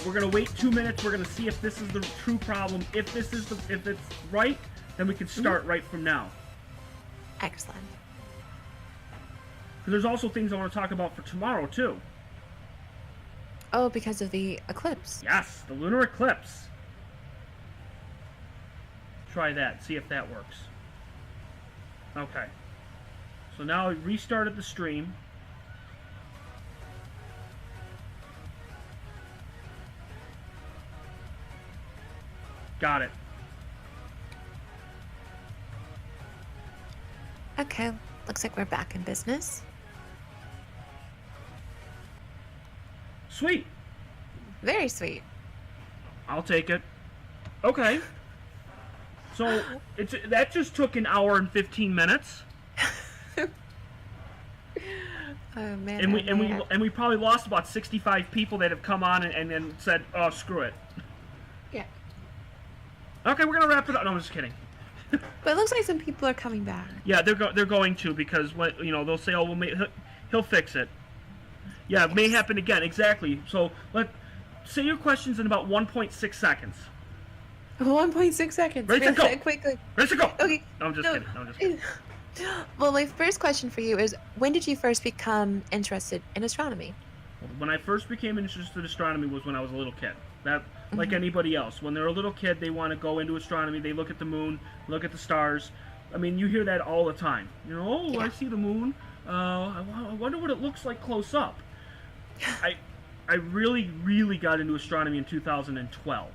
we're gonna wait 2 minutes. We're gonna see if this is the true problem. If it's right, then we can start right from now. Excellent. Because there's also things I want to talk about for tomorrow too. Oh, because of the eclipse. Yes, the lunar eclipse. Try that. See if that works. Okay. So now I restarted the stream. Got it. Okay, looks like we're back in business. Sweet. Very sweet. I'll take it. Okay. So that just took an hour and 15 minutes. Oh man. And we probably lost about 65 people that have come on and then said, "Oh, screw it." Yeah. Okay, we're gonna wrap it up. No, I'm just kidding. But it looks like some people are coming back. Yeah, they're going to, because what they'll say, "Oh, he'll fix it." Yeah, it may happen again. Exactly. So say your questions in about 1.6 seconds. 1.6 seconds. Ready to go. Quickly. Ready to go. Okay. No, I'm just kidding. No, I'm just kidding. Well, my first question for you is, when did you first become interested in astronomy? When I first became interested in astronomy was when I was a little kid. That, like anybody else, when they're a little kid, they want to go into astronomy. They look at the moon, look at the stars. I mean, you hear that all the time. Yeah. I see the moon. I wonder what it looks like close up. I really, really got into astronomy in 2012.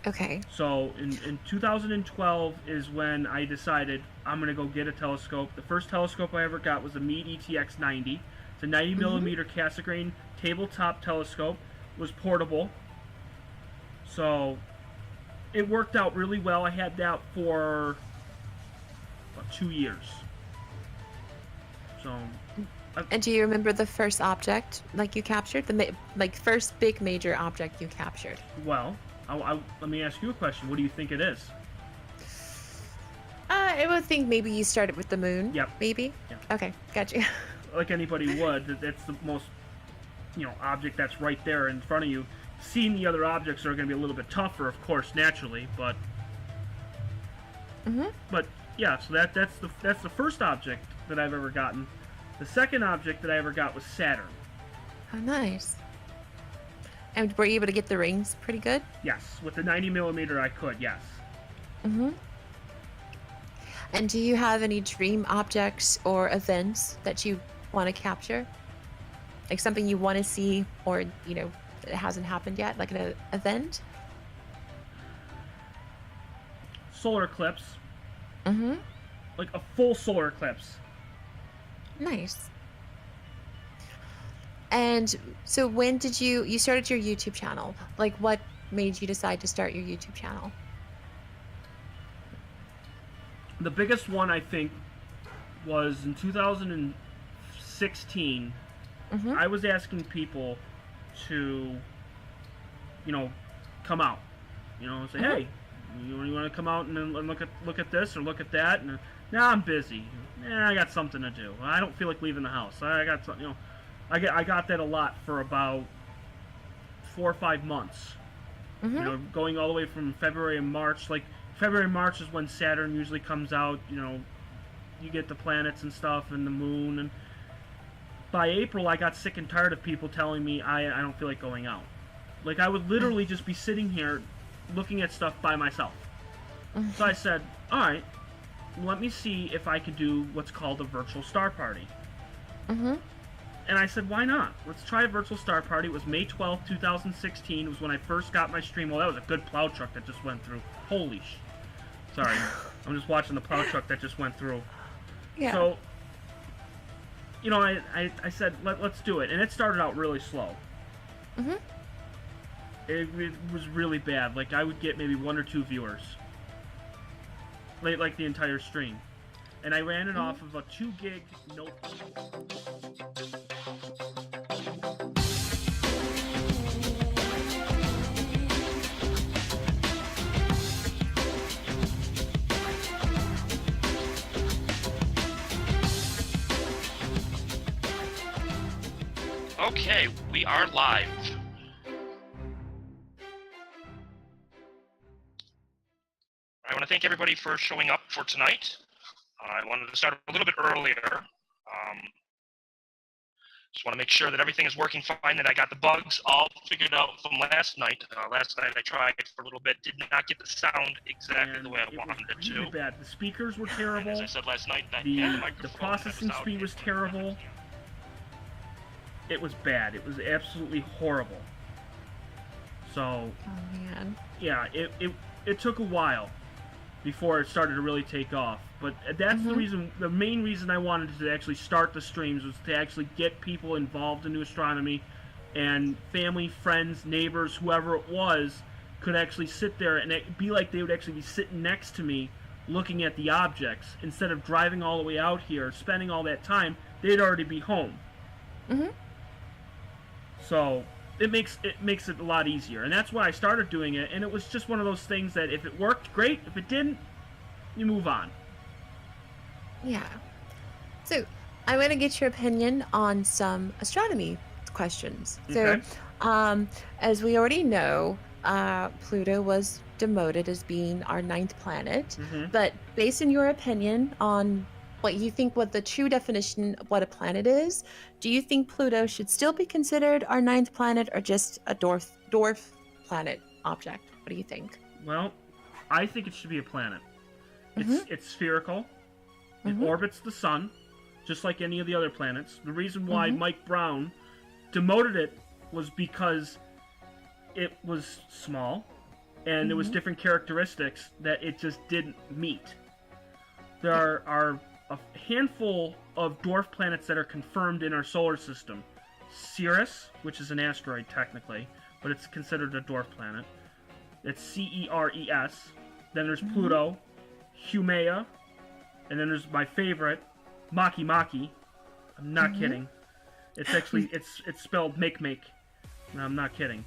Okay. So in 2012 is when I decided I'm going to go get a telescope. The first telescope I ever got was a Meade ETX 90. It's a 90 millimeter Cassegrain tabletop telescope. It was portable. So it worked out really well. I had that for about 2 years. So. And do you remember the first object you captured? The first big major object you captured? Well, let me ask you a question. What do you think it is? I would think maybe you started with the moon. Yep. Maybe? Yep. Okay, gotcha. Like anybody would, that's the most, object that's right there in front of you. Seeing the other objects are going to be a little bit tougher, of course, naturally, but... But, yeah, so that's the first object that I've ever gotten. The second object that I ever got was Saturn. Oh, nice. And were you able to get the rings pretty good? Yes, with the 90 millimeter I could, yes. And do you have any dream objects or events that you want to capture? Like something you want to see, or, it hasn't happened yet, like an event? Solar eclipse. Like a full solar eclipse. Nice. And so when did you started your YouTube channel? Like, what made you decide to start your YouTube channel? The biggest one, I think, was in 2016. I was asking people to, come out. Say, hey, you want to come out and look at this or look at that? And nah, I'm busy. I got something to do. I don't feel like leaving the house. I got something, I got that a lot for about 4 or 5 months. Going all the way from February and March. Like, February and March is when Saturn usually comes out. You get the planets and stuff and the moon. And by April, I got sick and tired of people telling me I don't feel like going out. Like, I would literally just be sitting here looking at stuff by myself. So I said, all right, let me see if I could do what's called a virtual star party. And I said, why not? Let's try a virtual star party. It was May 12th, 2016. It was when I first got my stream. Well, that was a good plow truck that just went through. Holy sh... Sorry. I'm just watching the plow truck that just went through. Yeah. So, I said, let's do it. And it started out really slow. It was really bad. Like, I would get maybe 1 or 2 viewers. Like the entire stream. And I ran it off of a 2 gig notebook. Okay, we are live. to thank everybody for showing up for tonight. I wanted to start a little bit earlier. Just want to make sure that everything is working fine, that I got the bugs all figured out from last night. Last night I tried for a little bit, did not get the sound exactly the way I wanted it to. Really bad. The speakers were terrible. And as I said last night, the processing speed was terrible. It was bad. It was absolutely horrible. So, Oh man. yeah, it took a while before it started to really take off. But that's the main reason I wanted to actually start the streams was to actually get people involved in astronomy, and family, friends, neighbors, whoever it was, could actually sit there and it'd be like they would actually be sitting next to me looking at the objects instead of driving all the way out here, spending all that time. They'd already be home. So it makes it a lot easier, and that's why I started doing it. And it was just one of those things that if it worked, great. If it didn't, you move on. Yeah. So I want to get your opinion on some astronomy questions. Okay. So, as we already know, Pluto was demoted as being our 9th planet. But based on your opinion on what you think, what the true definition of what a planet is, do you think Pluto should still be considered our 9th planet, or just a dwarf planet object? What do you think? Well, I think it should be a planet. It's spherical. It orbits the sun, just like any of the other planets. The reason why Mike Brown demoted it was because it was small, and there was different characteristics that it just didn't meet. There are a handful of dwarf planets that are confirmed in our solar system. Ceres, which is an asteroid technically, but it's considered a dwarf planet. It's Ceres. Then there's Pluto, Haumea, and then there's my favorite, Maki Maki. I'm not kidding. It's actually it's spelled make. No, I'm not kidding.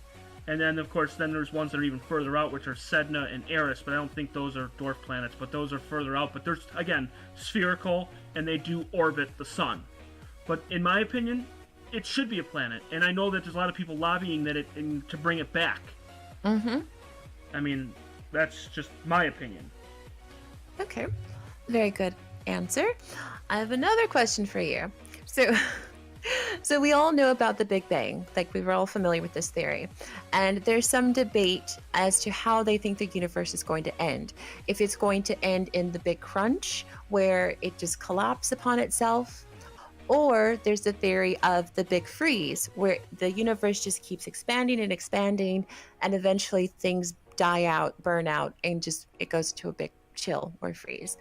And then of course there's ones that are even further out, which are Sedna and Eris, but I don't think those are dwarf planets, but those are further out. But there's again spherical, and they do orbit the sun. But in my opinion, it should be a planet, and I know that there's a lot of people lobbying to bring it back. I mean, that's just my opinion. Okay. Very good answer. I have another question for you. So we all know about the Big Bang, like we were all familiar with this theory, and there's some debate as to how they think the universe is going to end. If it's going to end in the Big Crunch, where it just collapses upon itself, or there's the theory of the Big Freeze, where the universe just keeps expanding and expanding, and eventually things die out, burn out, and just it goes to a big chill or freeze.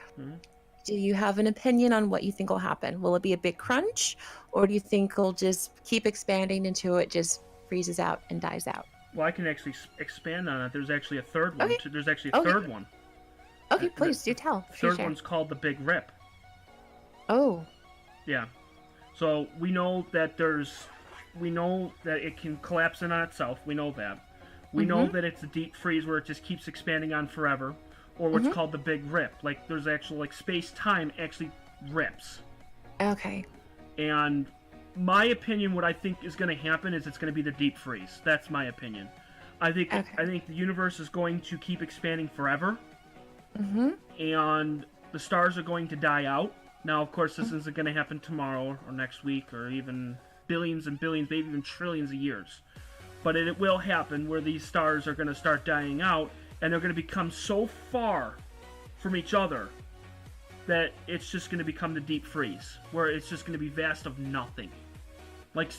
Do you have an opinion on what you think will happen? Will it be a big crunch, or do you think it'll just keep expanding until it just freezes out and dies out? Well, I can actually expand on it. There's actually a third one. Okay. There's actually a third one. Okay, please do tell. The third one's called the Big Rip. Oh. Yeah. So we know that it can collapse in on itself. We know that. We know that it's a deep freeze where it just keeps expanding on forever. Or what's called the Big Rip. Like, there's actual, like, space-time actually rips. Okay. And my opinion, what I think is going to happen is it's going to be the deep freeze. That's my opinion. I think the universe is going to keep expanding forever. And the stars are going to die out. Now, of course, this isn't going to happen tomorrow or next week or even billions and billions, maybe even trillions of years. But it will happen where these stars are going to start dying out, and they're going to become so far from each other that it's just going to become the deep freeze, where it's just going to be vast of nothing. Like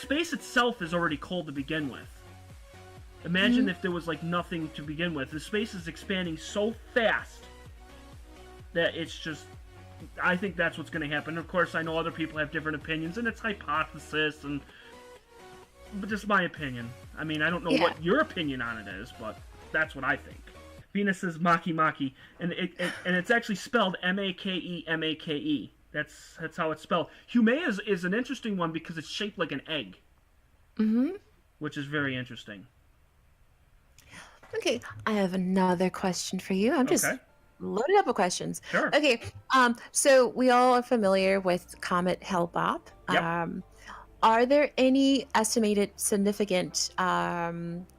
space itself is already cold to begin with. Imagine if there was like nothing to begin with. The space is expanding so fast that it's just... I think that's what's going to happen. Of course, I know other people have different opinions, and it's hypothesis, but just my opinion. I mean, I don't know what your opinion on it is, but that's what I think. Venus is Maki Maki, and it's actually spelled Make. That's how it's spelled. Haumea is an interesting one because it's shaped like an egg, which is very interesting. Okay, I have another question for you. I'm just loaded up with questions. Sure. Okay, so we all are familiar with Comet Hale-Bopp. Yep. Are there any estimated significant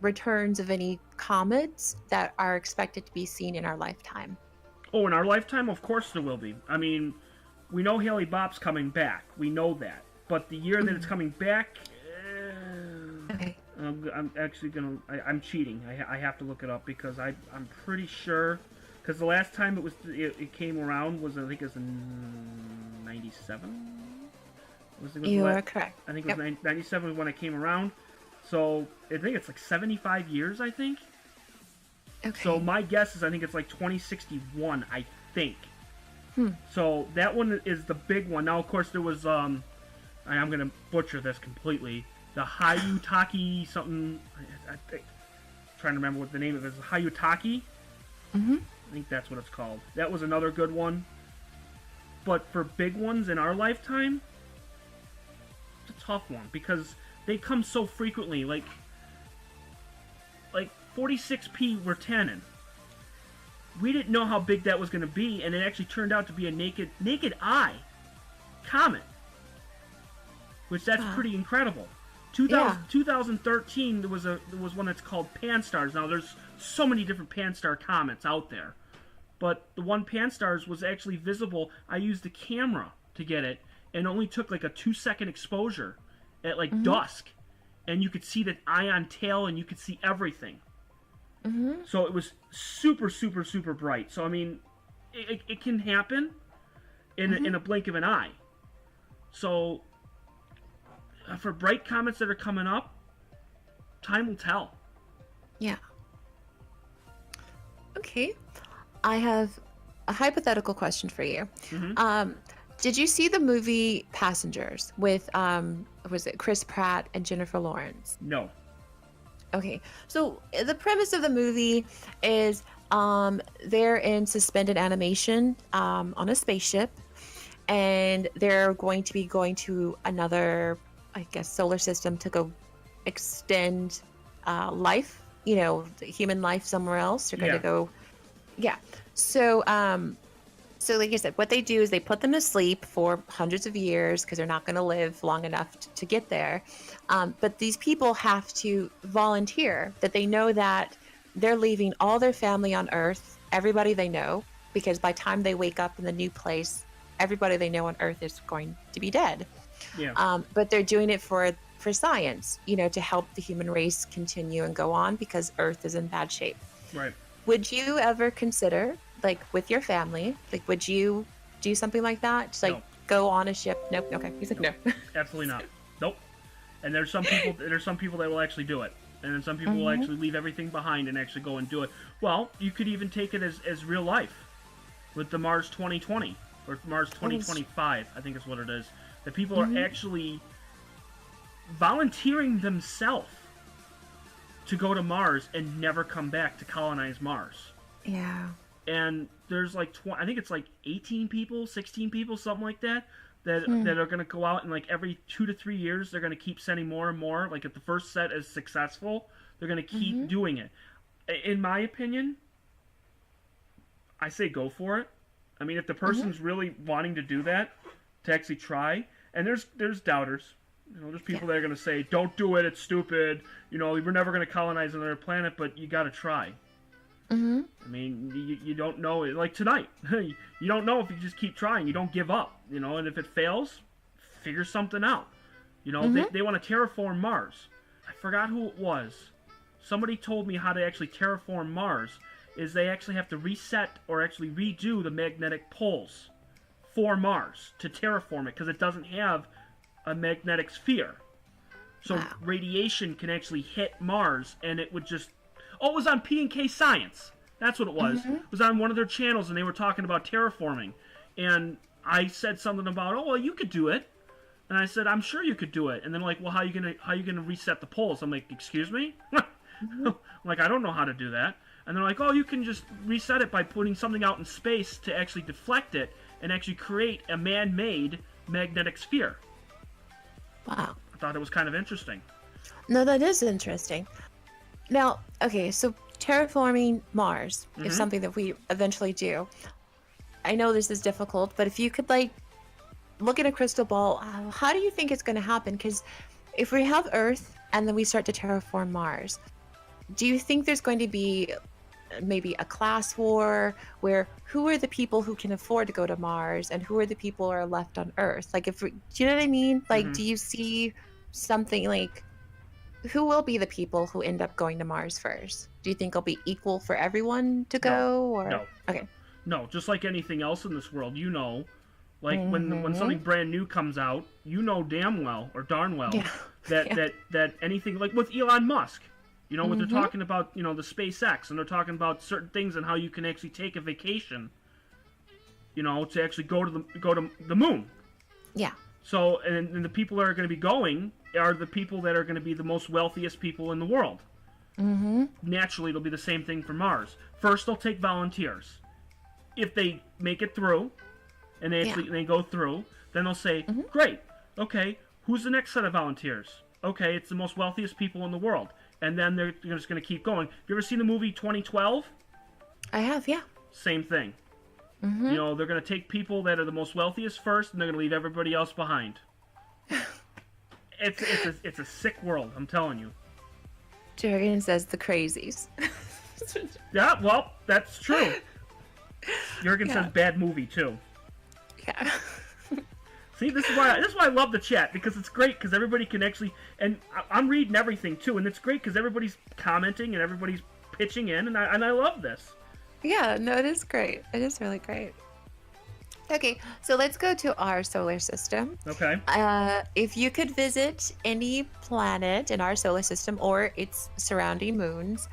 returns of any comets that are expected to be seen in our lifetime? Oh, in our lifetime, of course there will be. I mean, we know Haley Bop's coming back. We know that. But the year that it's coming back, Okay. I'm actually gonna. I'm cheating. I have to look it up because I'm pretty sure. Because the last time it came around was, I think it was in '97. You are correct. I think it was 97 when it came around. So I think it's like 75 years. I think. Okay. So my guess is I think it's like 2061. I think. Hmm. So that one is the big one. Now, of course, there was I'm gonna butcher this completely. The Hayutaki something. I think, trying to remember what the name of it is. Hayutaki. Mm-hmm. I think that's what it's called. That was another good one. But for big ones in our lifetime, it's a tough one because they come so frequently. Like 46P Wirtanen. We didn't know how big that was going to be, and it actually turned out to be a naked eye comet, which that's pretty incredible. 2013 there was one that's called Pan-STARRS. Now there's so many different Pan-STARR comets out there, but the one Pan-STARRS was actually visible. I used the camera to get it, and only took like a 2-second exposure at like dusk, and you could see the ion tail, and you could see everything. Mm-hmm. So it was super, super, super bright. So I mean, it can happen in a blink of an eye. So for bright comets that are coming up, time will tell. Yeah. Okay. I have a hypothetical question for you. Mm-hmm. Did you see the movie Passengers with was it Chris Pratt and Jennifer Lawrence? No. Okay. So the premise of the movie is they're in suspended animation on a spaceship, and they're going to be going to another, I guess, solar system to go extend life, human life somewhere else. They're going to go. Yeah. So, so like I said, what they do is they put them to sleep for hundreds of years because they're not going to live long enough to get there. But these people have to volunteer that they know that they're leaving all their family on Earth, everybody they know, because by the time they wake up in the new place, everybody they know on Earth is going to be dead. Yeah. But they're doing it for science, to help the human race continue and go on because Earth is in bad shape. Right. Would you ever consider, like with your family, like would you do something like that? Just like No. go on a ship? Nope. Okay. He's like, no. Absolutely not. Nope. And there's some people that will actually do it. And then some people will actually leave everything behind and actually go and do it. Well, you could even take it as real life with the Mars 2020 or Mars 2025, I think is what it is. That people are actually volunteering themselves to go to Mars and never come back to colonize Mars. Yeah. And there's like I think it's like 18 people, 16 people, something like that are going to go out, and like every 2 to 3 years they're going to keep sending more and more. Like if the first set is successful, they're going to keep doing it. In my opinion, I say go for it. I mean, if the person's really wanting to do that, to actually try, and there's doubters. There's people that are going to say, don't do it, it's stupid. We're never going to colonize another planet, but you got to try. Mm-hmm. I mean, you don't know. Like tonight, you don't know if you just keep trying. You don't give up, and if it fails, figure something out. They want to terraform Mars. I forgot who it was. Somebody told me how to actually terraform Mars is they actually have to reset or actually redo the magnetic poles for Mars to terraform it because it doesn't have a magnetic sphere. So radiation can actually hit Mars, and it would just... Oh, it was on P&K Science. That's what it was. It was on one of their channels, and they were talking about terraforming. And I said something about, oh, well, you could do it. And I said, I'm sure you could do it. And then like, well, how are you gonna reset the poles? I'm like, excuse me? I'm like, I don't know how to do that. And they're like, oh, you can just reset it by putting something out in space to actually deflect it and actually create a man-made magnetic sphere. Wow. I thought it was kind of interesting. No, that is interesting. Now, okay, so terraforming Mars is something that we eventually do. I know this is difficult, but if you could like look at a crystal ball, how do you think it's going to happen? Because if we have Earth and then we start to terraform Mars, do you think there's going to be maybe a class war where who are the people who can afford to go to Mars and who are the people who are left on Earth? Like, do you know what I mean? Like, do you see something like who will be the people who end up going to Mars first? Do you think it'll be equal for everyone to go? Or No. okay. No, just like anything else in this world, like when something brand new comes out, damn well or darn well that anything like with Elon Musk, when they're talking about the SpaceX and they're talking about certain things and how you can actually take a vacation, to actually go to the moon. Yeah. So and the people that are going to be going are the people that are going to be the most wealthiest people in the world. Naturally, it'll be the same thing for Mars. First, they'll take volunteers. If they make it through, and they go through, then they'll say, great, okay, who's the next set of volunteers? Okay, it's the most wealthiest people in the world. And then they're just going to keep going. Have you ever seen the movie 2012? I have, yeah. Same thing. They're going to take people that are the most wealthiest first, and they're going to leave everybody else behind. It's a sick world, I'm telling you. Jurgen says the crazies. Yeah, well, that's true. Jurgen says bad movie too. Yeah. See, this is why I love the chat, because it's great because everybody can actually, and I'm reading everything too, and it's great because everybody's commenting and everybody's pitching in, and I love this. Yeah, no, it is great. It is really great. Okay, so let's go to our solar system. Okay. If you could visit any planet in our solar system or its surrounding moons,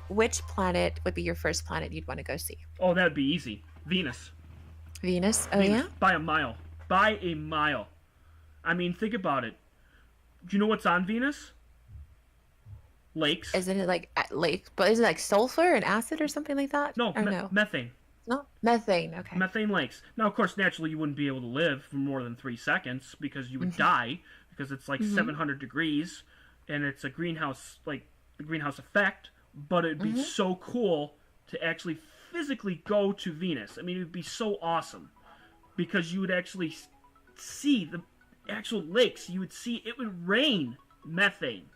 which planet would be your first planet you'd want to go see? Oh, that'd be easy. Venus. Venus? Oh, Venus, yeah? By a mile. By a mile. I mean, think about it. Do you know what's on Venus? Lakes. Isn't it like lake? But is it like sulfur and acid or something like that? No, no? Methane. No, methane. Okay. Methane lakes. Now, of course, naturally, you wouldn't be able to live for more than 3 seconds because you would die, because it's like 700 degrees, and it's a greenhouse, like the greenhouse effect. But it'd be so cool to actually physically go to Venus. I mean, it would be so awesome because you would actually see the actual lakes. You would see it would rain methane.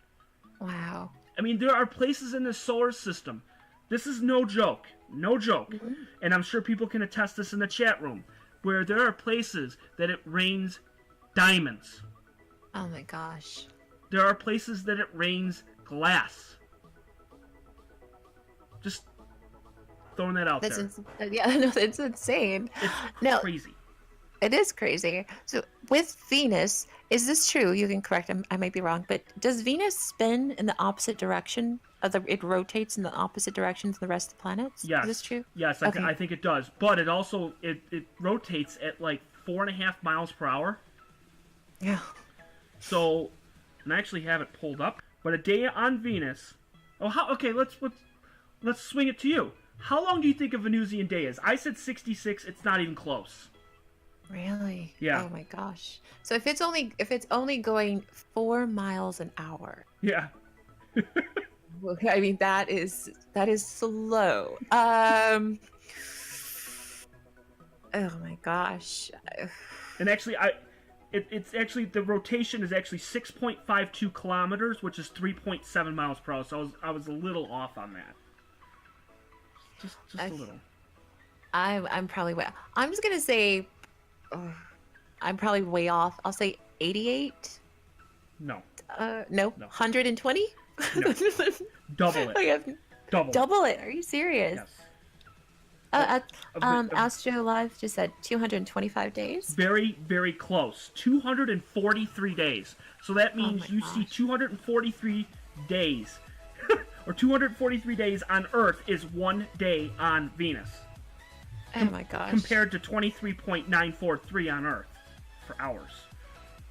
Wow. I mean, there are places in the solar system. This is no joke. No joke. And I'm sure people can attest this in the chat room, where there are places that it rains diamonds. Oh my gosh. There are places that it rains glass. Just throwing that out there. Yeah, no, it's insane. It's crazy. It is crazy. So with Venus, is this true? You can correct. I might be wrong, but does Venus spin in the opposite direction? It rotates in the opposite direction to the rest of the planets? Yes. Is this true? Yes, I think it does. But it also it rotates at like 4.5 miles per hour. Yeah. So, and I actually have it pulled up. But a day on Venus. Okay, let's swing it to you. How long do you think a Venusian day is? I said 66. It's not even close. Really? Yeah. Oh my gosh. So if it's only going 4 miles an hour. Yeah. I mean that is slow. Oh my gosh. And actually, it's actually the rotation is actually 6.52 kilometers, which is 3.7 miles per hour. So I was a little off on that. Just a little. I'm probably way. I'm just gonna say. I'm probably way off. I'll say 88. No. No. 120. No. Double it. Double it. Are you serious? Yes. Astro Live just said 225 days. Very, very close. 243 days. So that means you see 243 days. Or 243 days on Earth is 1 day on Venus. Oh my gosh. Compared to 23.943 on Earth for hours.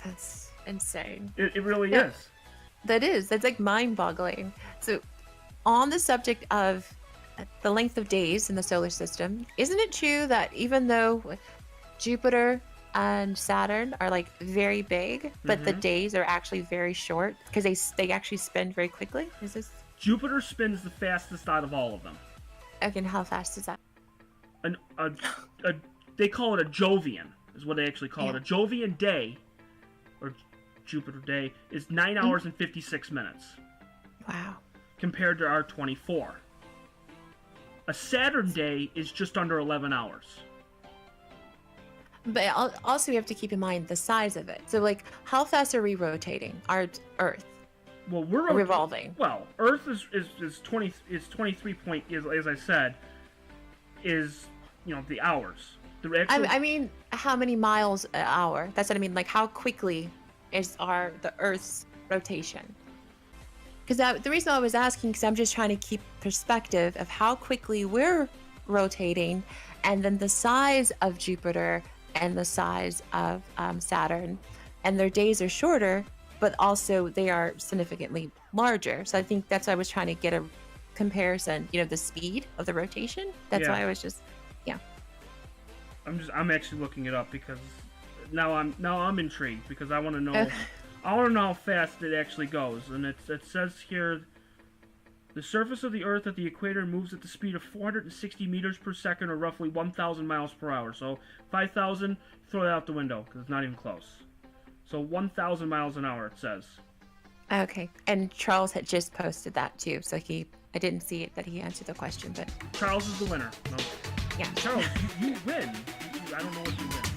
That's insane. It really is. That is. That's like mind-boggling. So, on the subject of the length of days in the solar system, isn't it true that even though Jupiter and Saturn are like very big, but the days are actually very short because they actually spin very quickly? Is this? Jupiter spins the fastest out of all of them. Okay, and how fast is that? They call it a Jovian, is what they actually call it. A Jovian day, or Jupiter day, is 9 hours and 56 minutes. Wow. Compared to our 24. A Saturn day is just under 11 hours. But also, we have to keep in mind the size of it. So, like, how fast are we rotating our Earth? Well, we're Or revolving. Well, Earth is 23 point, as I said, is the hours. The actual, I mean, how many miles an hour? That's what I mean. Like, how quickly is the Earth's rotation? Because the reason I was asking, because I'm just trying to keep perspective of how quickly we're rotating, and then the size of Jupiter and the size of Saturn, and their days are shorter, but also they are significantly larger. So I think that's why I was trying to get a comparison. The speed of the rotation. That's why I was just, I'm actually looking it up because now I'm intrigued because I want to know. I want to know how fast it actually goes, and it says here, the surface of the Earth at the equator moves at the speed of 460 meters per second, or roughly 1,000 miles per hour. So 5,000, throw that out the window because it's not even close. So 1,000 miles an hour, it says. Okay, and Charles had just posted that too, so I didn't see it that he answered the question, but Charles is the winner. No. Yeah. Charles, you win. I don't know what you win.